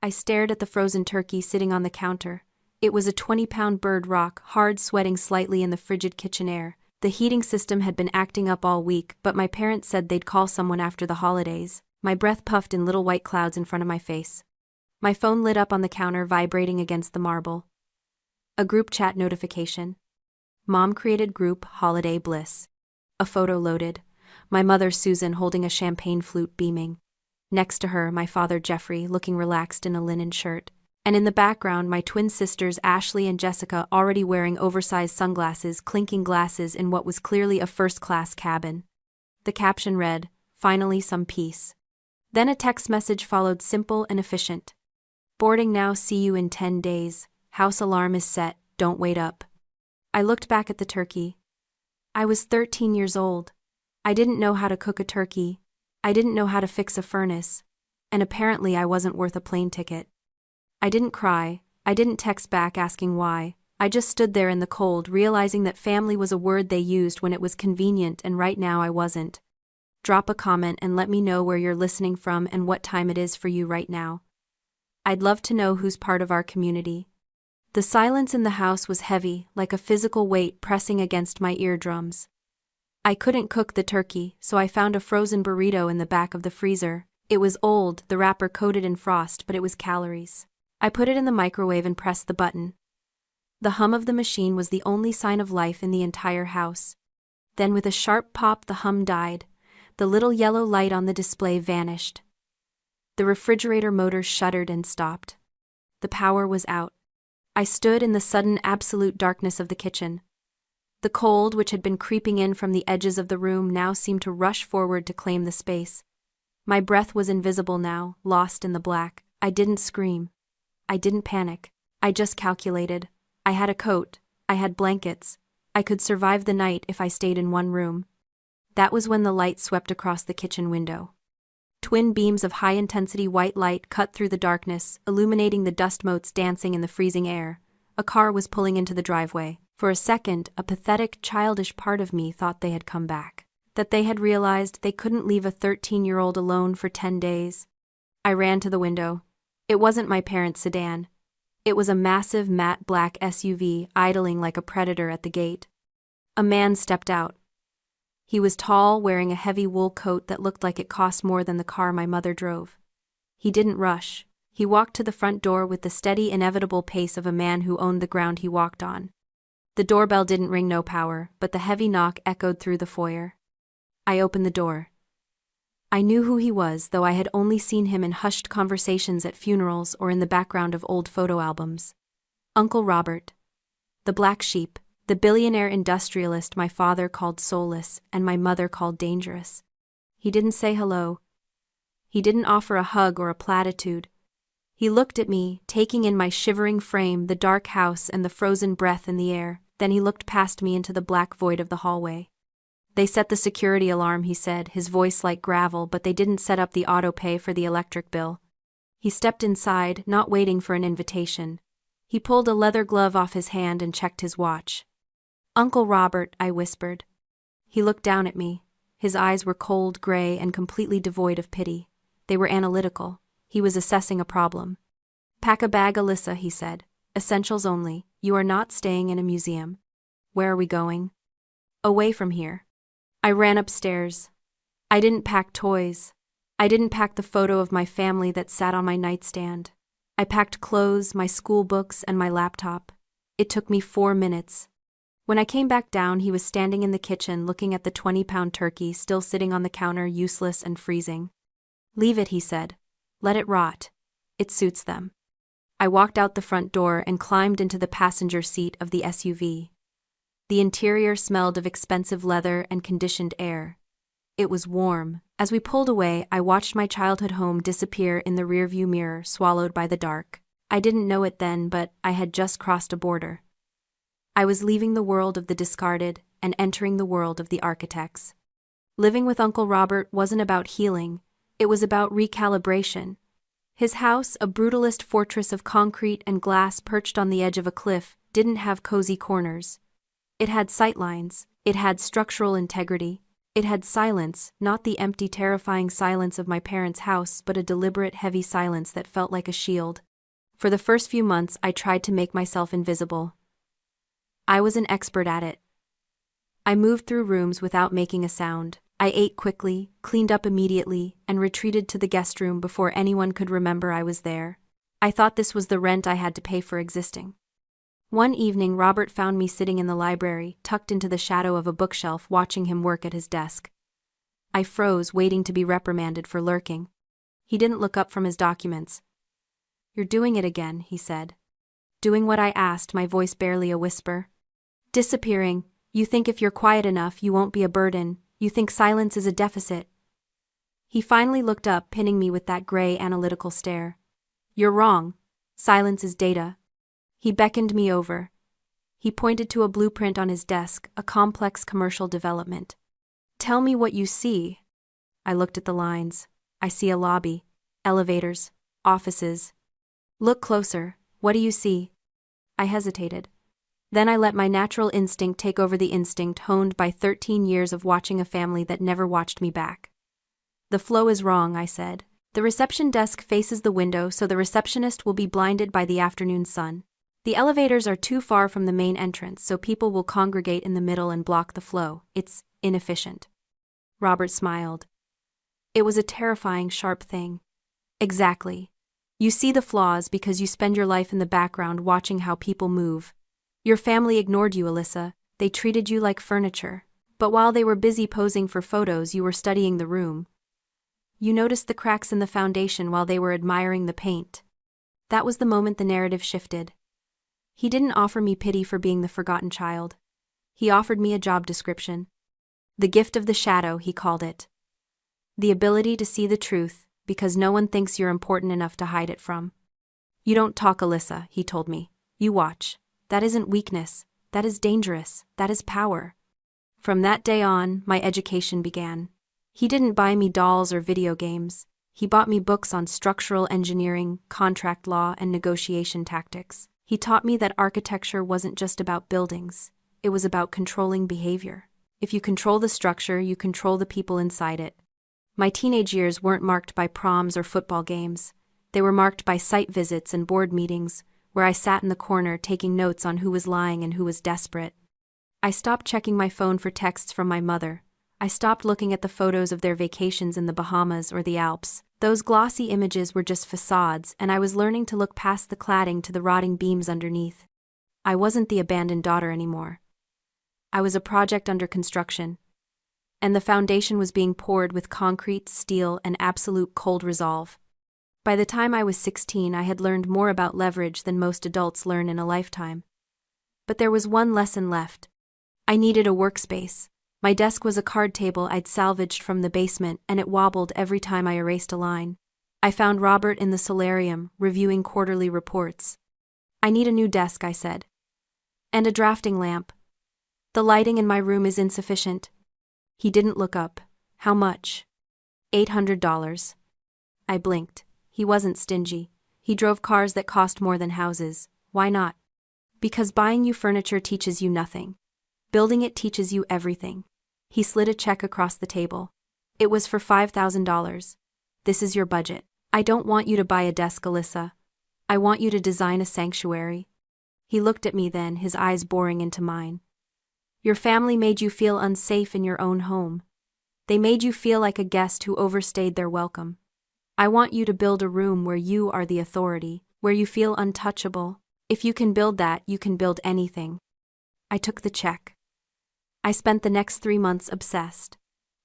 I stared at the frozen turkey sitting on the counter. It was a 20-pound bird rock, hard, sweating slightly in the frigid kitchen air. The heating system had been acting up all week, but my parents said they'd call someone after the holidays. My breath puffed in little white clouds in front of my face. My phone lit up on the counter, vibrating against the marble. A group chat notification. Mom created group, holiday bliss. A photo loaded. My mother, Susan, holding a champagne flute, beaming. Next to her, my father, Jeffrey, looking relaxed in a linen shirt. And in the background, my twin sisters, Ashley and Jessica, already wearing oversized sunglasses, clinking glasses in what was clearly a first-class cabin. The caption read, "Finally some peace." Then a text message followed, simple and efficient. "Boarding now, see you in 10 days. House alarm is set, don't wait up." I looked back at the turkey. I was 13 years old. I didn't know how to cook a turkey. I didn't know how to fix a furnace. And apparently I wasn't worth a plane ticket. I didn't cry. I didn't text back asking why. I just stood there in the cold, realizing that family was a word they used when it was convenient, and right now I wasn't. Drop a comment and let me know where you're listening from and what time it is for you right now. I'd love to know who's part of our community. The silence in the house was heavy, like a physical weight pressing against my eardrums. I couldn't cook the turkey, so I found a frozen burrito in the back of the freezer. It was old, the wrapper coated in frost, but it was calories. I put it in the microwave and pressed the button. The hum of the machine was the only sign of life in the entire house. Then with a sharp pop, the hum died. The little yellow light on the display vanished. The refrigerator motor shuddered and stopped. The power was out. I stood in the sudden absolute darkness of the kitchen. The cold, which had been creeping in from the edges of the room, now seemed to rush forward to claim the space. My breath was invisible now, lost in the black. I didn't scream. I didn't panic. I just calculated. I had a coat. I had blankets. I could survive the night if I stayed in one room. That was when the light swept across the kitchen window. Twin beams of high-intensity white light cut through the darkness, illuminating the dust motes dancing in the freezing air. A car was pulling into the driveway. For a second, a pathetic, childish part of me thought they had come back. That they had realized they couldn't leave a 13-year-old alone for 10 days. I ran to the window. It wasn't my parents' sedan. It was a massive matte black SUV idling like a predator at the gate. A man stepped out. He was tall, wearing a heavy wool coat that looked like it cost more than the car my mother drove. He didn't rush. He walked to the front door with the steady, inevitable pace of a man who owned the ground he walked on. The doorbell didn't ring, no power, but the heavy knock echoed through the foyer. I opened the door. I knew who he was, though I had only seen him in hushed conversations at funerals or in the background of old photo albums. Uncle Robert. The black sheep, the billionaire industrialist my father called soulless and my mother called dangerous. He didn't say hello. He didn't offer a hug or a platitude. He looked at me, taking in my shivering frame, the dark house and the frozen breath in the air. Then he looked past me into the black void of the hallway. "They set the security alarm," he said, his voice like gravel, "but they didn't set up the auto pay for the electric bill." He stepped inside, not waiting for an invitation. He pulled a leather glove off his hand and checked his watch. "Uncle Robert," I whispered. He looked down at me. His eyes were cold, gray, and completely devoid of pity. They were analytical. He was assessing a problem. "Pack a bag, Alyssa," he said. "Essentials only. You are not staying in a museum." "Where are we going?" "Away from here." I ran upstairs. I didn't pack toys. I didn't pack the photo of my family that sat on my nightstand. I packed clothes, my school books, and my laptop. It took me 4 minutes. When I came back down, he was standing in the kitchen looking at the 20-pound turkey still sitting on the counter, useless and freezing. "Leave it," he said. "Let it rot. It suits them." I walked out the front door and climbed into the passenger seat of the SUV. The interior smelled of expensive leather and conditioned air. It was warm. As we pulled away, I watched my childhood home disappear in the rearview mirror, swallowed by the dark. I didn't know it then, but I had just crossed a border. I was leaving the world of the discarded and entering the world of the architects. Living with Uncle Robert wasn't about healing. It was about recalibration. His house, a brutalist fortress of concrete and glass perched on the edge of a cliff, didn't have cozy corners. It had sightlines. It had structural integrity. It had silence, not the empty, terrifying silence of my parents' house, but a deliberate, heavy silence that felt like a shield. For the first few months, I tried to make myself invisible. I was an expert at it. I moved through rooms without making a sound. I ate quickly, cleaned up immediately, and retreated to the guest room before anyone could remember I was there. I thought this was the rent I had to pay for existing. One evening, Robert found me sitting in the library, tucked into the shadow of a bookshelf, watching him work at his desk. I froze, waiting to be reprimanded for lurking. He didn't look up from his documents. "You're doing it again," he said. "Doing what I asked," my voice barely a whisper. "Disappearing. You think if you're quiet enough, you won't be a burden. You think silence is a deficit." He finally looked up, pinning me with that gray, analytical stare. "You're wrong. Silence is data." He beckoned me over. He pointed to a blueprint on his desk, a complex commercial development. "Tell me what you see." I looked at the lines. "I see a lobby, elevators, offices." "Look closer. What do you see?" I hesitated. Then I let my natural instinct take over, the instinct honed by 13 years of watching a family that never watched me back. "The flow is wrong," I said. "The reception desk faces the window, so the receptionist will be blinded by the afternoon sun. The elevators are too far from the main entrance, so people will congregate in the middle and block the flow. It's inefficient." Robert smiled. It was a terrifying, sharp thing. "Exactly. You see the flaws because you spend your life in the background watching how people move. Your family ignored you, Alyssa. They treated you like furniture. But while they were busy posing for photos, you were studying the room. You noticed the cracks in the foundation while they were admiring the paint." That was the moment the narrative shifted. He didn't offer me pity for being the forgotten child. He offered me a job description. The gift of the shadow, he called it. The ability to see the truth, because no one thinks you're important enough to hide it from. "You don't talk, Alyssa," he told me. "You watch. That isn't weakness. That is dangerous. That is power." From that day on, my education began. He didn't buy me dolls or video games. He bought me books on structural engineering, contract law, and negotiation tactics. He taught me that architecture wasn't just about buildings. It was about controlling behavior. If you control the structure, you control the people inside it. My teenage years weren't marked by proms or football games. They were marked by site visits and board meetings, where I sat in the corner taking notes on who was lying and who was desperate. I stopped checking my phone for texts from my mother. I stopped looking at the photos of their vacations in the Bahamas or the Alps. Those glossy images were just facades, and I was learning to look past the cladding to the rotting beams underneath. I wasn't the abandoned daughter anymore. I was a project under construction. And the foundation was being poured with concrete, steel, and absolute cold resolve. By the time I was 16, I had learned more about leverage than most adults learn in a lifetime. But there was one lesson left. I needed a workspace. My desk was a card table I'd salvaged from the basement, and it wobbled every time I erased a line. I found Robert in the solarium, reviewing quarterly reports. "I need a new desk," I said. "And a drafting lamp. The lighting in my room is insufficient." He didn't look up. "How much?" $800. I blinked. He wasn't stingy. He drove cars that cost more than houses. Why not? Because buying you furniture teaches you nothing. Building it teaches you everything. He slid a check across the table. It was for $5,000. "This is your budget. I don't want you to buy a desk, Alyssa. I want you to design a sanctuary." He looked at me then, his eyes boring into mine. "Your family made you feel unsafe in your own home. They made you feel like a guest who overstayed their welcome. I want you to build a room where you are the authority, where you feel untouchable. If you can build that, you can build anything." I took the check. I spent the next 3 months obsessed.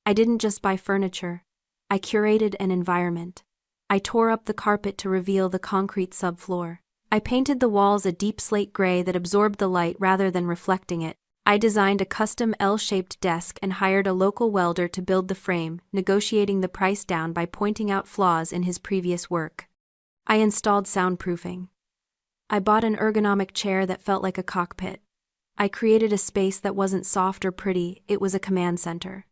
I didn't just buy furniture. I curated an environment. I tore up the carpet to reveal the concrete subfloor. I painted the walls a deep slate gray that absorbed the light rather than reflecting it. I designed a custom L-shaped desk and hired a local welder to build the frame, negotiating the price down by pointing out flaws in his previous work. I installed soundproofing. I bought an ergonomic chair that felt like a cockpit. I created a space that wasn't soft or pretty, it was a command center.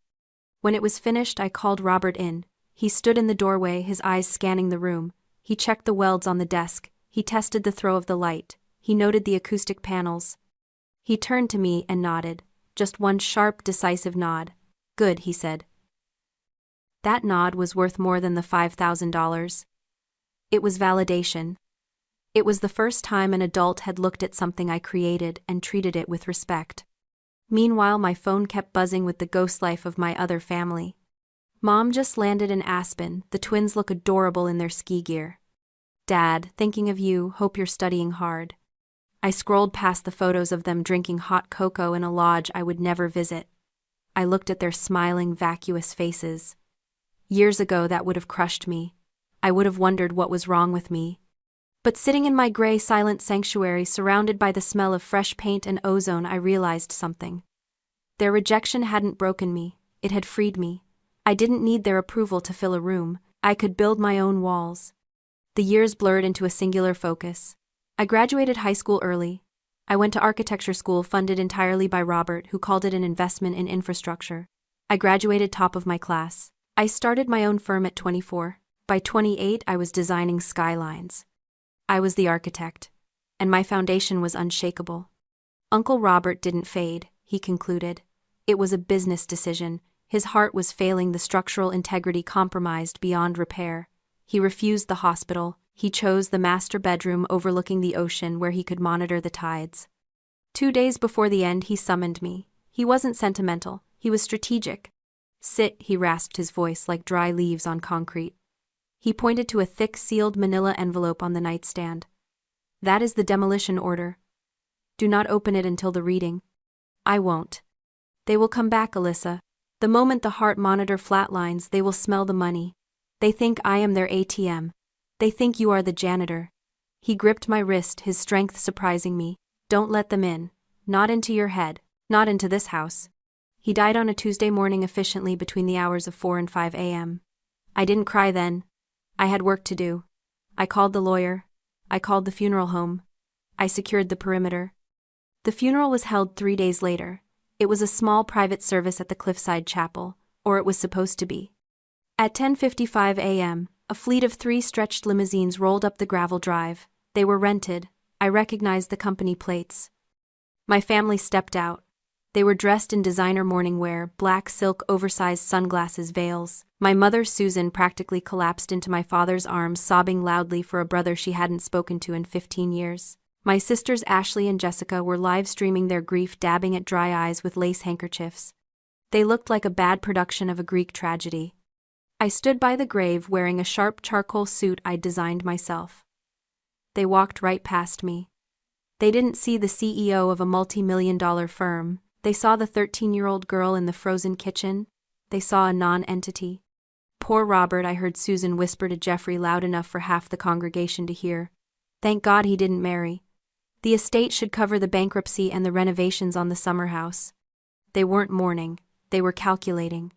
When it was finished, I called Robert in. He stood in the doorway, his eyes scanning the room. He checked the welds on the desk. He tested the throw of the light. He noted the acoustic panels. He turned to me and nodded. Just one sharp, decisive nod. Good, he said. That nod was worth more than the $5,000. It was validation. It was the first time an adult had looked at something I created and treated it with respect. Meanwhile, my phone kept buzzing with the ghost life of my other family. Mom just landed in Aspen. The twins look adorable in their ski gear. Dad, thinking of you, hope you're studying hard. I scrolled past the photos of them drinking hot cocoa in a lodge I would never visit. I looked at their smiling, vacuous faces. Years ago, that would have crushed me. I would have wondered what was wrong with me. But sitting in my gray, silent sanctuary, surrounded by the smell of fresh paint and ozone, I realized something. Their rejection hadn't broken me, it had freed me. I didn't need their approval to fill a room. I could build my own walls. The years blurred into a singular focus. I graduated high school early. I went to architecture school funded entirely by Robert, who called it an investment in infrastructure. I graduated top of my class. I started my own firm at 24. By 28, I was designing skylines. I was the architect, and my foundation was unshakable. Uncle Robert didn't fade, he concluded. It was a business decision. His heart was failing, the structural integrity compromised beyond repair. He refused the hospital. He chose the master bedroom overlooking the ocean where he could monitor the tides. 2 days before the end, he summoned me. He wasn't sentimental, he was strategic. Sit, he rasped, his voice like dry leaves on concrete. He pointed to a thick, sealed manila envelope on the nightstand. That is the demolition order. Do not open it until the reading. I won't. They will come back, Alyssa. The moment the heart monitor flatlines, they will smell the money. They think I am their ATM. They think you are the janitor. He gripped my wrist, his strength surprising me. Don't let them in. Not into your head. Not into this house. He died on a Tuesday morning efficiently between the hours of 4 and 5 a.m. I didn't cry then. I had work to do. I called the lawyer. I called the funeral home. I secured the perimeter. The funeral was held 3 days later. It was a small private service at the Cliffside Chapel, or it was supposed to be. At 10:55 a.m., a fleet of 3 stretched limousines rolled up the gravel drive. They were rented. I recognized the company plates. My family stepped out. They were dressed in designer morning wear, black silk, oversized sunglasses, veils. My mother, Susan, practically collapsed into my father's arms, sobbing loudly for a brother she hadn't spoken to in 15 years. My sisters Ashley and Jessica were live streaming their grief, dabbing at dry eyes with lace handkerchiefs. They looked like a bad production of a Greek tragedy. I stood by the grave wearing a sharp charcoal suit I'd designed myself. They walked right past me. They didn't see the CEO of a multi-million-dollar firm. They saw the 13-year-old girl in the frozen kitchen. They saw a non-entity. Poor Robert, I heard Susan whisper to Jeffrey loud enough for half the congregation to hear. Thank God he didn't marry. The estate should cover the bankruptcy and the renovations on the summer house. They weren't mourning. They were calculating.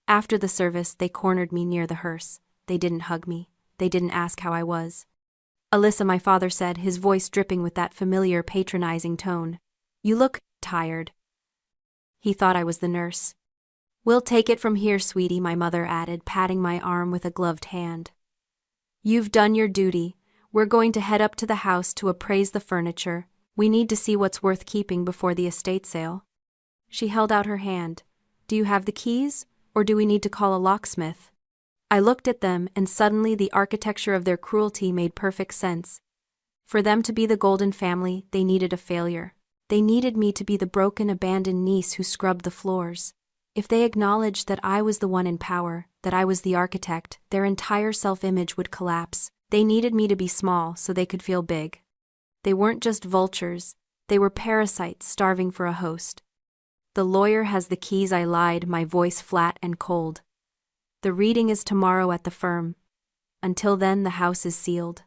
After the service, they cornered me near the hearse. They didn't hug me. They didn't ask how I was. Alyssa, my father said, his voice dripping with that familiar, patronizing tone. You look tired. He thought I was the nurse. We'll take it from here, sweetie, my mother added, patting my arm with a gloved hand. You've done your duty. We're going to head up to the house to appraise the furniture. We need to see what's worth keeping before the estate sale. She held out her hand. Do you have the keys, or do we need to call a locksmith? I looked at them, and suddenly the architecture of their cruelty made perfect sense. For them to be the Golden family, they needed a failure. They needed me to be the broken, abandoned niece who scrubbed the floors. If they acknowledged that I was the one in power, that I was the architect, their entire self-image would collapse. They needed me to be small so they could feel big. They weren't just vultures. They were parasites starving for a host. The lawyer has the keys, I lied, my voice flat and cold. The reading is tomorrow at the firm. Until then, the house is sealed.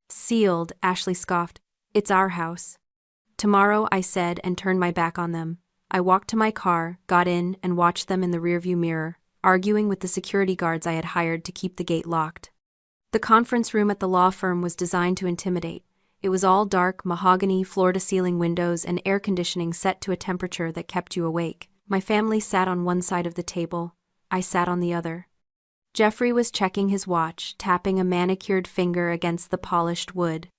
Sealed, Ashley scoffed. It's our house. Tomorrow, I said, and turned my back on them. I walked to my car, got in, and watched them in the rearview mirror, arguing with the security guards I had hired to keep the gate locked. The conference room at the law firm was designed to intimidate. It was all dark, mahogany, floor-to-ceiling windows, and air conditioning set to a temperature that kept you awake. My family sat on one side of the table. I sat on the other. Jeffrey was checking his watch, tapping a manicured finger against the polished wood.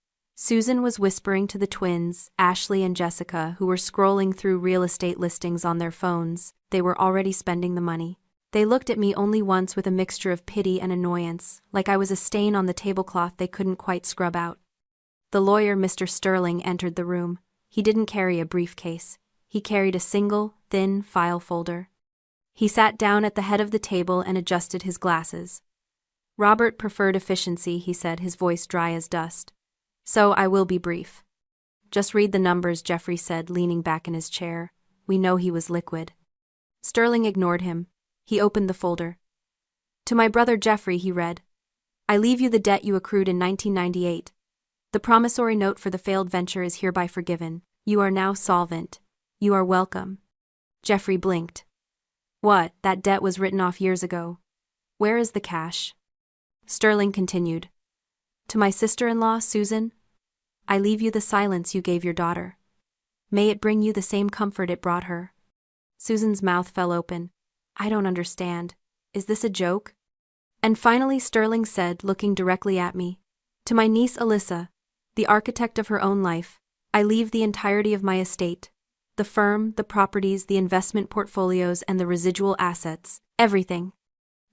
Susan was whispering to the twins, Ashley and Jessica, who were scrolling through real estate listings on their phones. They were already spending the money. They looked at me only once with a mixture of pity and annoyance, like I was a stain on the tablecloth they couldn't quite scrub out. The lawyer, Mr. Sterling, entered the room. He didn't carry a briefcase. He carried a single, thin file folder. He sat down at the head of the table and adjusted his glasses. Robert preferred efficiency, he said, his voice dry as dust. So I will be brief. Just read the numbers, Jeffrey said, leaning back in his chair. We know he was liquid. Sterling ignored him. He opened the folder. To my brother Jeffrey, he read. I leave you the debt you accrued in 1998. The promissory note for the failed venture is hereby forgiven. You are now solvent. You are welcome. Jeffrey blinked. What? That debt was written off years ago. Where is the cash? Sterling continued. To my sister-in-law, Susan, I leave you the silence you gave your daughter. May it bring you the same comfort it brought her. Susan's mouth fell open. I don't understand. Is this a joke? And finally Sterling said, looking directly at me. To my niece Alyssa, the architect of her own life, I leave the entirety of my estate. The firm, the properties, the investment portfolios, and the residual assets. Everything.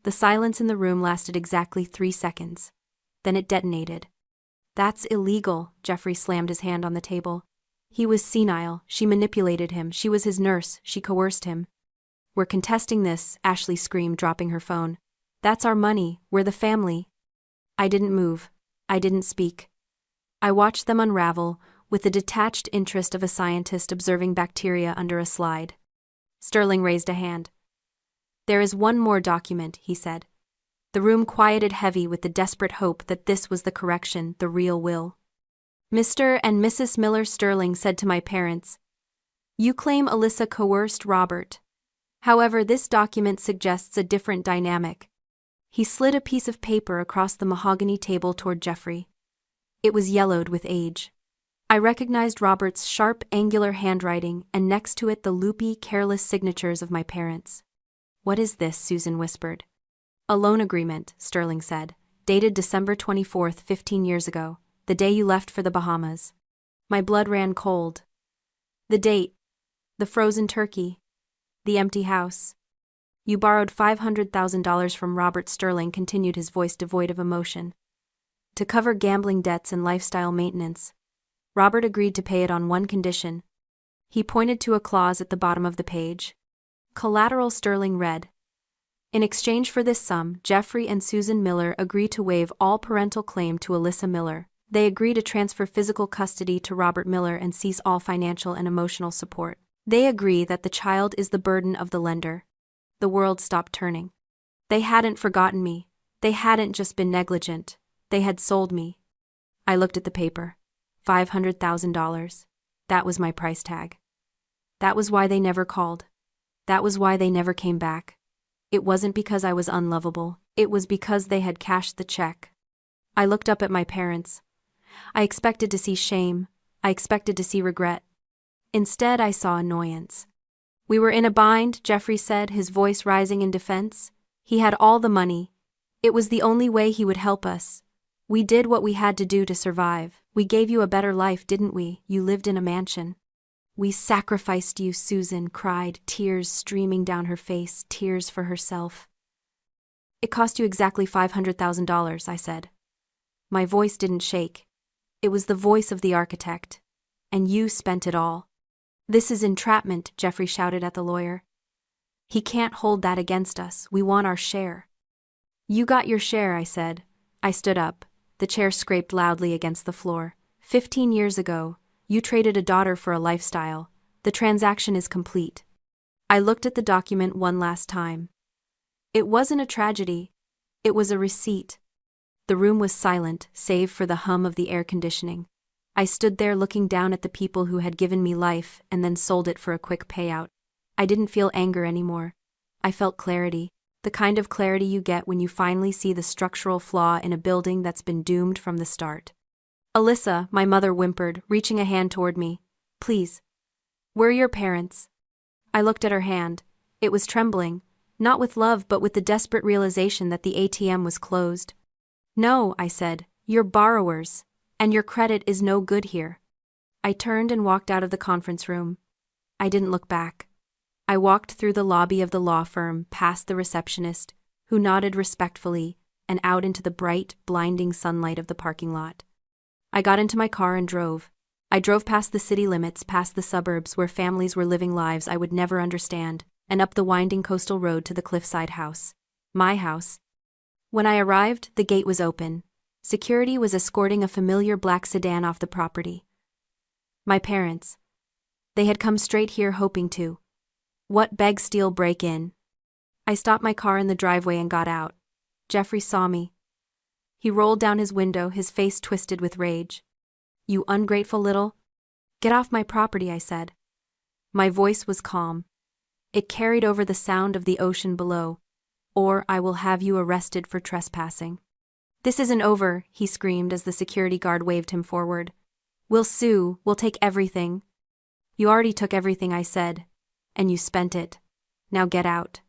The silence in the room lasted exactly 3 seconds. Then it detonated. That's illegal, Jeffrey slammed his hand on the table. He was senile, she manipulated him, she was his nurse, she coerced him. We're contesting this, Ashley screamed, dropping her phone. That's our money, we're the family. I didn't move. I didn't speak. I watched them unravel, with the detached interest of a scientist observing bacteria under a slide. Sterling raised a hand. There is one more document, he said. The room quieted heavy with the desperate hope that this was the correction, the real will. Mr. and Mrs. Miller Sterling said to my parents, You claim Alyssa coerced Robert. However, this document suggests a different dynamic. He slid a piece of paper across the mahogany table toward Jeffrey. It was yellowed with age. I recognized Robert's sharp, angular handwriting, and next to it the loopy, careless signatures of my parents. What is this? Susan whispered. A loan agreement, Sterling said, dated December 24th, 15 years ago, the day you left for the Bahamas. My blood ran cold. The date, the frozen turkey, the empty house. You borrowed $500,000 from Robert, Sterling continued, his voice devoid of emotion. To cover gambling debts and lifestyle maintenance. Robert agreed to pay it on one condition. He pointed to a clause at the bottom of the page. Collateral, Sterling read. In exchange for this sum, Jeffrey and Susan Miller agree to waive all parental claim to Alyssa Miller. They agree to transfer physical custody to Robert Miller and cease all financial and emotional support. They agree that the child is the burden of the lender. The world stopped turning. They hadn't forgotten me. They hadn't just been negligent. They had sold me. I looked at the paper. $500,000. That was my price tag. That was why they never called. That was why they never came back. It wasn't because I was unlovable. It was because they had cashed the check. I looked up at my parents. I expected to see shame. I expected to see regret. Instead, I saw annoyance. We were in a bind, Jeffrey said, his voice rising in defense. He had all the money. It was the only way he would help us. We did what we had to do to survive. We gave you a better life, didn't we? You lived in a mansion. We sacrificed you, Susan cried, tears streaming down her face, tears for herself. It cost you exactly $500,000, I said. My voice didn't shake. It was the voice of the architect. And you spent it all. This is entrapment, Jeffrey shouted at the lawyer. He can't hold that against us. We want our share. You got your share, I said. I stood up. The chair scraped loudly against the floor. 15 years ago, you traded a daughter for a lifestyle. The transaction is complete. I looked at the document one last time. It wasn't a tragedy. It was a receipt. The room was silent, save for the hum of the air conditioning. I stood there looking down at the people who had given me life and then sold it for a quick payout. I didn't feel anger anymore. I felt clarity. The kind of clarity you get when you finally see the structural flaw in a building that's been doomed from the start. Alyssa, my mother whimpered, reaching a hand toward me. Please. We're your parents. I looked at her hand. It was trembling, not with love but with the desperate realization that the ATM was closed. No, I said, you're borrowers. And your credit is no good here. I turned and walked out of the conference room. I didn't look back. I walked through the lobby of the law firm, past the receptionist, who nodded respectfully, and out into the bright, blinding sunlight of the parking lot. I got into my car and drove. I drove past the city limits, past the suburbs where families were living lives I would never understand, and up the winding coastal road to the cliffside house. My house. When I arrived, the gate was open. Security was escorting a familiar black sedan off the property. My parents. They had come straight here hoping to. What beg steal break in? I stopped my car in the driveway and got out. Jeffrey saw me. He rolled down his window, his face twisted with rage. You ungrateful little. Get off my property, I said. My voice was calm. It carried over the sound of the ocean below. Or I will have you arrested for trespassing. This isn't over, he screamed as the security guard waved him forward. We'll sue, we'll take everything. You already took everything, I said. And you spent it. Now get out.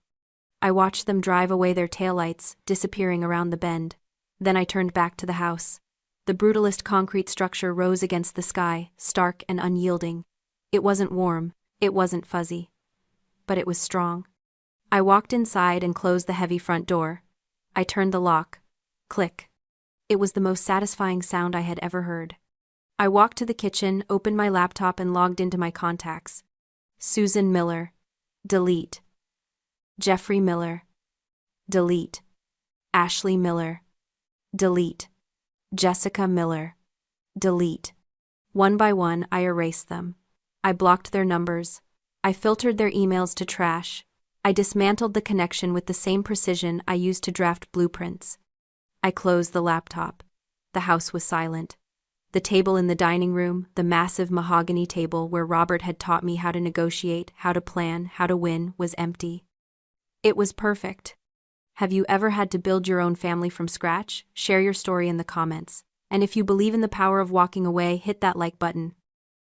I watched them drive away, their taillights disappearing around the bend. Then I turned back to the house. The brutalist concrete structure rose against the sky, stark and unyielding. It wasn't warm, it wasn't fuzzy. But it was strong. I walked inside and closed the heavy front door. I turned the lock. Click. It was the most satisfying sound I had ever heard. I walked to the kitchen, opened my laptop and logged into my contacts. Susan Miller. Delete. Jeffrey Miller. Delete. Ashley Miller. Delete. Jessica Miller. Delete. One by one, I erased them. I blocked their numbers. I filtered their emails to trash. I dismantled the connection with the same precision I used to draft blueprints. I closed the laptop. The house was silent. The table in the dining room, the massive mahogany table where Robert had taught me how to negotiate, how to plan, how to win, was empty. It was perfect. Have you ever had to build your own family from scratch? Share your story in the comments. And if you believe in the power of walking away, hit that like button.